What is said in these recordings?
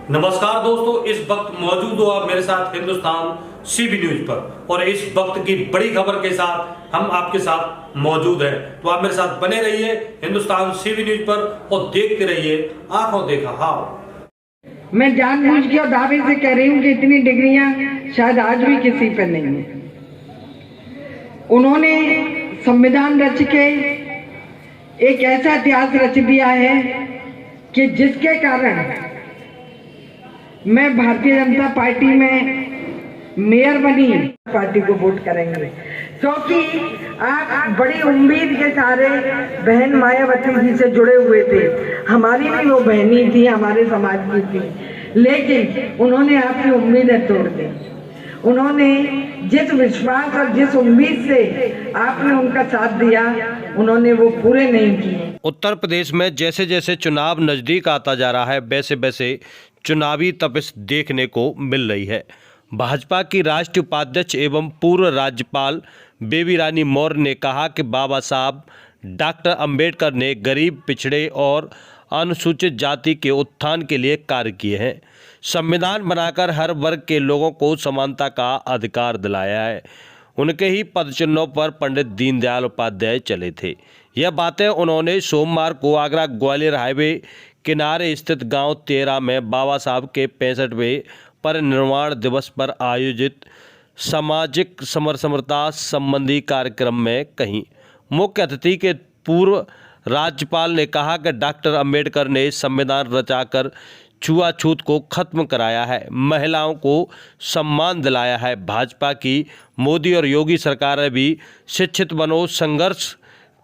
नमस्कार दोस्तों, इस वक्त मौजूद हो आप मेरे साथ हिंदुस्तान सीबी न्यूज पर और इस वक्त की बड़ी खबर के साथ हम आपके साथ मौजूद हैं। तो आप मेरे साथ बने रहिए हिंदुस्तान सीबी न्यूज पर और देखते रहिए आंखों देखा हाल। मैं जानबूझ के और दावे से कह रही हूँ कि इतनी डिग्रियां शायद आज भी किसी पर नहीं है। उन्होंने संविधान रच के एक ऐसा इतिहास रच दिया है कि जिसके कारण मैं भारतीय जनता पार्टी में मेयर बनी, पार्टी को वोट करेंगे क्योंकि आप बड़ी उम्मीद के सारे बहन मायावती जी से जुड़े हुए थे। हमारी भी वो बहनी थी, हमारे समाज की थी, लेकिन उन्होंने आपकी उम्मीदें तोड़ दी। उन्होंने जिस विश्वास और जिस उम्मीद से आपने उनका साथ दिया, उन्होंने वो पूरे नहीं किए। उत्तर प्रदेश में जैसे जैसे चुनाव नज़दीक आता जा रहा है, वैसे वैसे चुनावी तपिश देखने को मिल रही है। भाजपा की राष्ट्रीय उपाध्यक्ष एवं पूर्व राज्यपाल बेबी रानी मौर्य ने कहा कि बाबा साहब डॉक्टर अंबेडकर ने गरीब, पिछड़े और अनुसूचित जाति के उत्थान के लिए कार्य किए हैं। संविधान बनाकर हर वर्ग के लोगों को समानता का अधिकार दिलाया है। उनके ही पदचिन्हों पर पंडित दीनदयाल उपाध्याय चले थे। यह बातें उन्होंने सोमवार को आगरा ग्वालियर हाईवे किनारे स्थित गांव तेरा में बाबा साहब के 65वें परिनिर्वाण दिवस पर आयोजित सामाजिक समरसता संबंधी कार्यक्रम में कहीं। मुख्य अतिथि के पूर्व राज्यपाल ने कहा कि डॉक्टर अंबेडकर ने संविधान रचाकर छुआछूत को खत्म कराया है, महिलाओं को सम्मान दिलाया है। भाजपा की मोदी और योगी सरकारें भी शिक्षित बनो, संघर्ष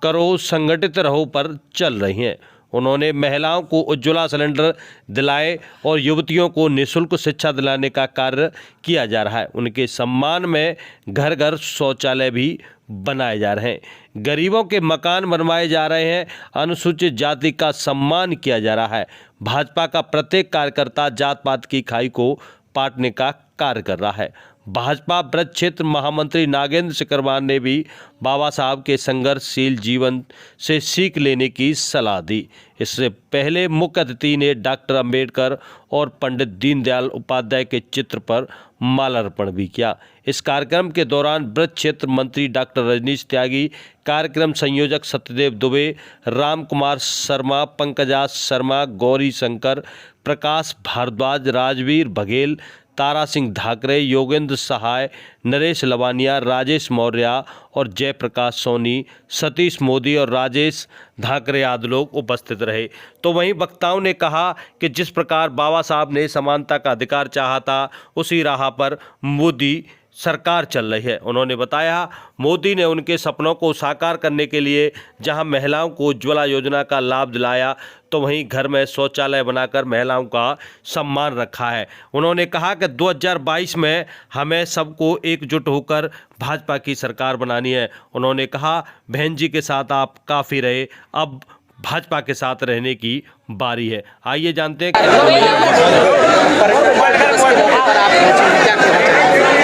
करो, संगठित रहो पर चल रही हैं। उन्होंने महिलाओं को उज्ज्वला सिलेंडर दिलाए और युवतियों को निःशुल्क शिक्षा दिलाने का कार्य किया जा रहा है। उनके सम्मान में घर घर शौचालय भी बनाए जा रहे हैं, गरीबों के मकान बनवाए जा रहे हैं, अनुसूचित जाति का सम्मान किया जा रहा है। भाजपा का प्रत्येक कार्यकर्ता जात पात की खाई को पाटने का कार्य कर रहा है। भाजपा ब्रज क्षेत्र महामंत्री नागेंद्र सिकरवार ने भी बाबा साहब के संघर्षशील जीवन से सीख लेने की सलाह दी। इससे पहले मुख्य अतिथि ने डॉक्टर अंबेडकर और पंडित दीनदयाल उपाध्याय के चित्र पर माल्यार्पण भी किया। इस कार्यक्रम के दौरान ब्रज क्षेत्र मंत्री डॉक्टर रजनीश त्यागी, कार्यक्रम संयोजक सत्यदेव दुबे, राम कुमार शर्मा, पंकजा शर्मा, गौरी शंकर, प्रकाश भारद्वाज, राजवीर बघेल, तारा सिंह धाकरे, योगेंद्र सहाय, नरेश लवानिया, राजेश मौर्य और जयप्रकाश सोनी, सतीश मोदी और राजेश धाकरे आदि लोग उपस्थित रहे। तो वहीं वक्ताओं ने कहा कि जिस प्रकार बाबा साहब ने समानता का अधिकार चाहा था, उसी राह पर मोदी सरकार चल रही है। उन्होंने बताया, मोदी ने उनके सपनों को साकार करने के लिए जहां महिलाओं को उज्ज्वला योजना का लाभ दिलाया, तो वहीं घर में शौचालय बनाकर महिलाओं का सम्मान रखा है। उन्होंने कहा कि 2022 में हमें सबको एकजुट होकर भाजपा की सरकार बनानी है। उन्होंने कहा, बहन जी के साथ आप काफ़ी रहे, अब भाजपा के साथ रहने की बारी है। आइए जानते हैं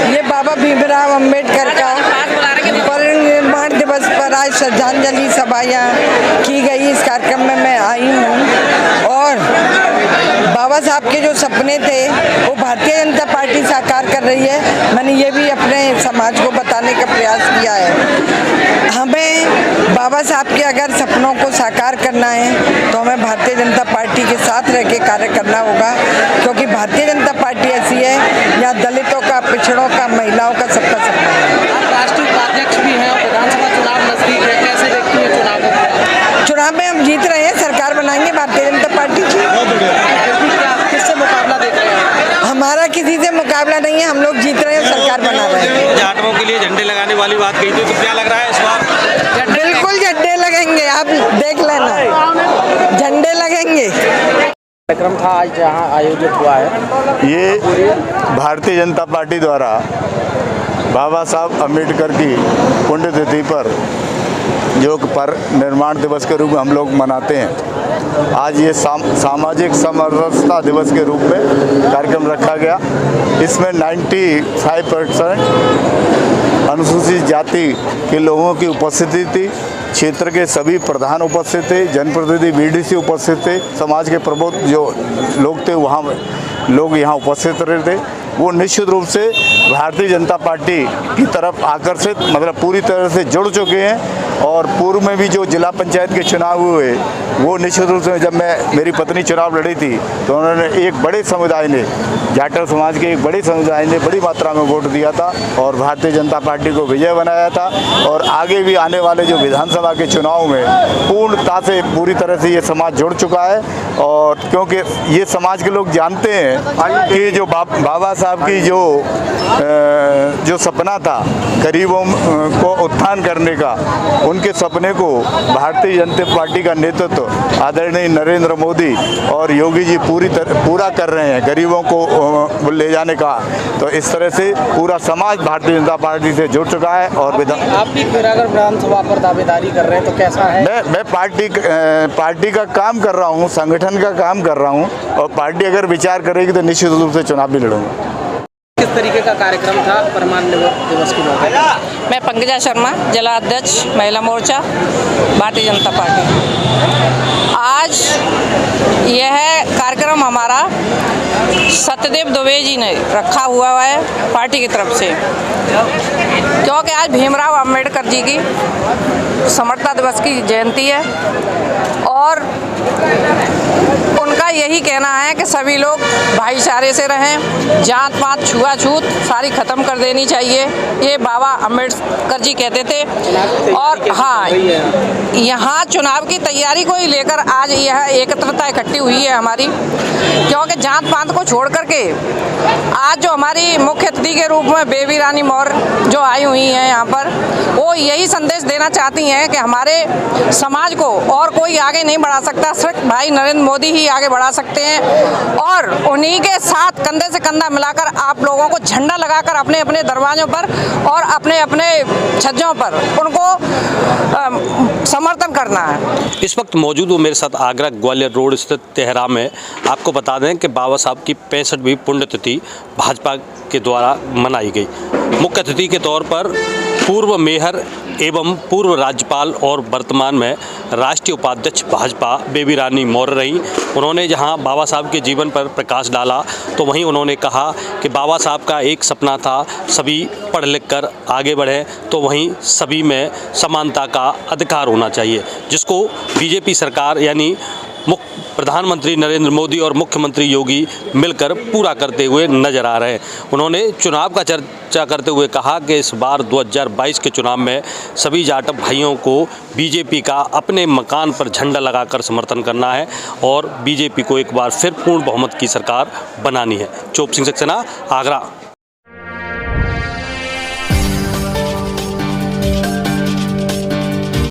ये बाबा भीमराव अंबेडकर का परिनिर्वाण दिवस पर आज श्रद्धांजलि सभाएं की गई। इस कार्यक्रम में मैं आई हूँ और बाबा साहब के जो सपने थे वो भारतीय जनता पार्टी साकार कर रही है। मैंने ये भी अपने समाज को बताने का प्रयास किया है। हमें बाबा साहब के अगर सपनों को साकार करना है तो हमें भारतीय जनता पार्टी के साथ रह के कार्य करना होगा, क्योंकि भारतीय जनता पार्टी ऐसी है यहाँ दलितों का, पिछड़ों का, महिलाओं का सबका सपना है। आप राष्ट्रीय उपाध्यक्ष भी हैं और विधानसभा चुनाव नजदीक है, कैसे देखती हैं चुनावों को? चुनाव में हम जीत रहे हैं, सरकार बनाएंगे भारतीय जनता पार्टी की। किससे मुकाबला देख रहे हैं? हमारा किसी से मुकाबला नहीं है, हम लोग जीत रहे हैं, सरकार बना रहे हैं। जाटों के लिए झंडे लगाने वाली बात कही थी, तो क्या लग रहा है इस बार? बिल्कुल झंडे लगेंगे, आप देख लेना, झंडे लगेंगे। कार्यक्रम था आज जहाँ आयोजित हुआ है, ये भारतीय जनता पार्टी द्वारा बाबा साहब अम्बेडकर की पुण्यतिथि पर जो परिनिर्वाण दिवस के रूप में हम लोग मनाते हैं, आज ये सामाजिक समरसता दिवस के रूप में कार्यक्रम रखा गया। इसमें 95% अनुसूचित जाति के लोगों की उपस्थिति थी। क्षेत्र के सभी प्रधान उपस्थित थे, जनप्रतिनिधि बीडीसी उपस्थित थे, समाज के प्रबुद्ध जो लोग थे वहाँ लोग यहाँ उपस्थित रहे थे। वो निश्चित रूप से भारतीय जनता पार्टी की तरफ आकर्षित मतलब पूरी तरह से जुड़ चुके हैं। और पूर्व में भी जो जिला पंचायत के चुनाव हुए वो निश्चित रूप से जब मेरी पत्नी चुनाव लड़ी थी तो उन्होंने एक बड़े समुदाय ने, जाटव समाज के एक बड़े समुदाय ने बड़ी मात्रा में वोट दिया था और भारतीय जनता पार्टी को विजय बनाया था। और आगे भी आने वाले जो विधानसभा के चुनाव में पूर्णता से पूरी तरह से ये समाज जुड़ चुका है। और क्योंकि ये समाज के लोग जानते हैं कि जो बाबा साहब की जो सपना था गरीबों को उत्थान करने का, उनके सपने को भारतीय जनता पार्टी का नेतृत्व आदरणीय नरेंद्र मोदी और योगी जी पूरा कर रहे हैं, गरीबों को ले जाने का। तो इस तरह से पूरा समाज भारतीय जनता पार्टी से जुड़ चुका है। और आप भी फिर अगर विधानसभा पर दावेदारी कर रहे हैं तो कैसा है? मैं पार्टी का काम कर रहा हूँ, संगठन का काम कर रहा हूँ और पार्टी अगर विचार करेगी तो निश्चित रूप से चुनाव भी लड़ूंगा। किस तरीके का कार्यक्रम था परमाणु दिवस के मौके पर? मैं पंकजा शर्मा, जिला अध्यक्ष महिला मोर्चा भारतीय जनता पार्टी। आज यह कार्यक्रम हमारा सत्यदेव दुबे जी ने रखा हुआ है पार्टी की तरफ से, क्योंकि आज भीमराव अंबेडकर जी की समर्था दिवस की जयंती है और उनका यही कहना है कि सभी लोग भाईचारे से रहें, जात पात छुआछूत सारी ख़त्म कर देनी चाहिए, ये बाबा अंबेडकर जी कहते थे। और हाँ, यहाँ चुनाव की तैयारी को ही लेकर आज यह एकत्रता इकट्ठी हुई है हमारी, क्योंकि जात पात को छोड़ करके आज जो हमारी मुख्य अतिथि के रूप में बेबी रानी मौर्य जो आई हुई हैं यहाँ पर, वो यही संदेश देना चाहती हैं कि हमारे समाज को और कोई आगे नहीं बढ़ा सकता, सिर्फ भाई नरेंद्र मोदी ही आगे बढ़ा सकते हैं। और उन्हीं के साथ कंधे से कंधा मिलाकर आप लोगों को झंडा लगाकर अपने अपने दरवाजों पर और अपने अपने छज्जों पर उनको समर्थन करना है। इस वक्त मौजूद हूँ मेरे साथ आगरा ग्वालियर रोड स्थित तेहरा में। आपको बता दें कि बाबा साहब की 65वीं पुण्यतिथि भाजपा के द्वारा मनाई गई। मुख्य अतिथि के तौर पर पूर्व मेयर एवं पूर्व राज्यपाल और वर्तमान में राष्ट्रीय उपाध्यक्ष भाजपा बेबी रानी मौर्य रहीं। उन्होंने जहां बाबा साहब के जीवन पर प्रकाश डाला तो वहीं उन्होंने कहा कि बाबा साहब का एक सपना था सभी पढ़ लिख कर आगे बढ़ें, तो वहीं सभी में समानता का अधिकार होना चाहिए, जिसको बीजेपी सरकार यानी प्रधानमंत्री नरेंद्र मोदी और मुख्यमंत्री योगी मिलकर पूरा करते हुए नजर आ रहे हैं। उन्होंने चुनाव का चर्चा करते हुए कहा कि इस बार 2022 के चुनाव में सभी जाटव भाइयों को बीजेपी का अपने मकान पर झंडा लगाकर समर्थन करना है और बीजेपी को एक बार फिर पूर्ण बहुमत की सरकार बनानी है। चोप सिंह सक्सेना, आगरा।